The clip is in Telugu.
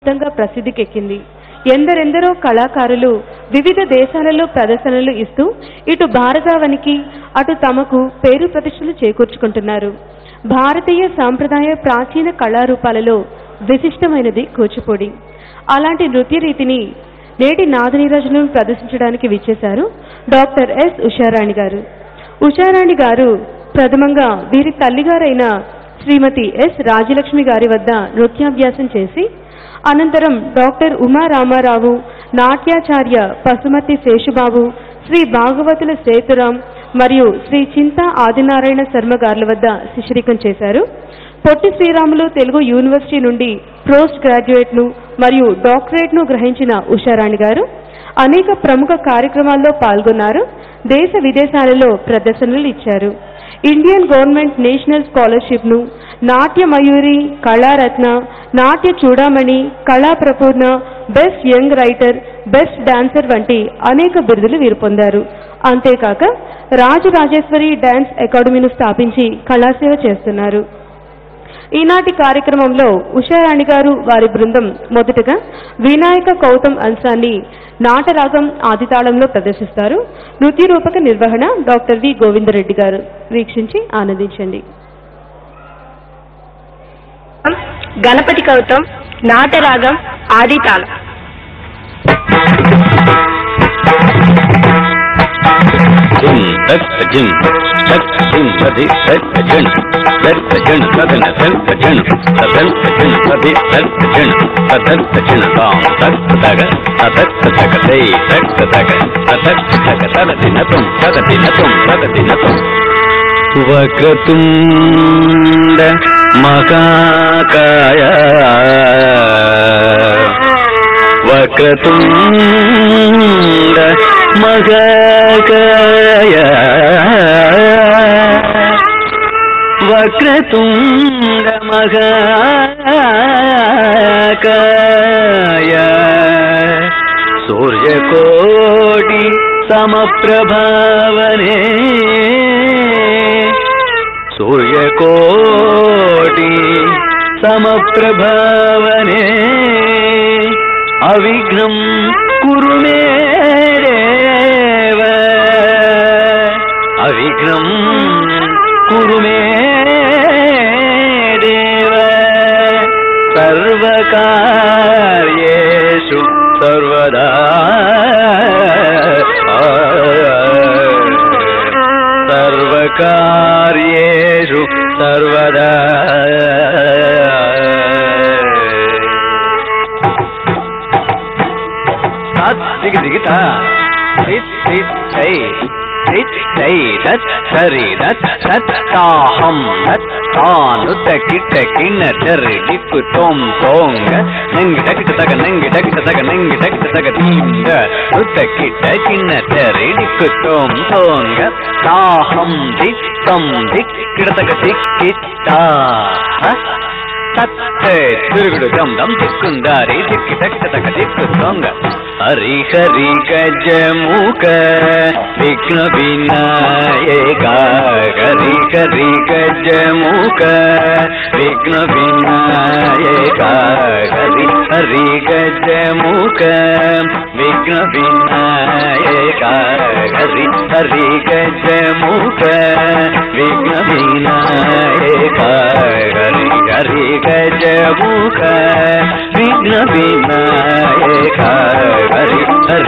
విస్తృతంగా ప్రసిద్ధికెక్కింది. ఎందరెందరో కళాకారులు వివిధ దేశాలలో ప్రదర్శనలు ఇస్తూ ఇటు భారతావనికి అటు తమకు పేరు ప్రతిష్టలు చేకూర్చుకుంటున్నారు. భారతీయ సాంప్రదాయ ప్రాచీన కళారూపాలలో విశిష్టమైనది కూచిపూడి. అలాంటి నృత్య రీతిని నేటి నాదనీరాజులను ప్రదర్శించడానికి విచ్చేశారు డాక్టర్ ఎస్ ఉషారాణి గారు. ఉషారాణి గారు ప్రథమంగా వీరి తల్లిగారైన శ్రీమతి ఎస్ రాజలక్ష్మి గారి వద్ద నృత్యాభ్యాసం చేసి అనంతరం డాక్టర్ ఉమా రామారావు, నాట్యాచార్య పసుమతి శేషుబాబు, శ్రీ భాగవతుల సేతురాం మరియు శ్రీ చింతా ఆదినారాయణ శర్మ గారుల వద్ద శిష్యరికం చేశారు. పొట్టి శ్రీరాములు తెలుగు యూనివర్సిటీ నుండి పోస్ట్ గ్రాడ్యుయేట్ను మరియు డాక్టరేట్ను గ్రహించిన ఉషారాణి గారు అనేక ప్రముఖ కార్యక్రమాల్లో పాల్గొన్నారు. దేశ విదేశాలలో ప్రదర్శనలు ఇచ్చారు. ఇండియన్ గవర్నమెంట్ నేషనల్ స్కాలర్షిప్ను, నాట్య Mayuri, Kalaratna, Natya Chudamani, Kala Prapoorna, best young writer, best dancer వంటి అనేక బిరుదులు వీరు పొందారు. అంతేకాక రాజరాజేశ్వరి డాన్స్ అకాడమీను స్థాపించి కళాసేవ చేస్తున్నారు. ఈనాటి కార్యక్రమంలో ఉషారాణి గారు వారి బృందం మొదటగా వినాయక కౌతం అంశాన్ని నాటరాగం ఆదితాళంలో ప్రదర్శిస్తారు. నృత్య రూపక నిర్వహణ డాక్టర్ వి గోవిందరెడ్డి గారు. వీక్షించి ఆనందించండి. Ganapati కౌతం నాటరాగం ఆదితాళం. Jim, that's a Jim. That's a Jim, that's a Jim. That's a Jim, that's a Jim. That's a Jim, that's a Jim. That's a Jim, down. That's a dagger. That's a dagger. Say, that's a dagger. That's a dagger. Sadadinatum, sadadinatum, sadadinatum. Vakratunda Makakaya. Vakratunda Makakaya. Vakratunda Makakaya. Surya Koti Samaprabhavane. Surya Koti Samaprabhavane. Avighram Kuru me deva. Avighram Kuru me deva. Sarvakaryeshu sarvada. Sarvakaryeshu sarvada. Digita, sit, hey, sit, hey, that's sorry, that's taham, that's tanu, takita, kinna, terry, dipu, tom, tong, nangi, takita, nangi, tinga, utakita, kinna, terry, dipu, tom, tong, taham, dik, kitaka, dikita, Tatte, Turgudu Dum Dum Tikundari, Tikitaka Tikundonga, Hari Hari Gajamuka, Vigna Vinayaka, Hari Hari Gajamuka, Vigna Vinayaka, Hari Hari Gajamuka, Vigna Vinayaka, Hari Hari Gajamuka, Vigna Vinayaka, Hari Hari Gajamuka, Vigna Vinayaka.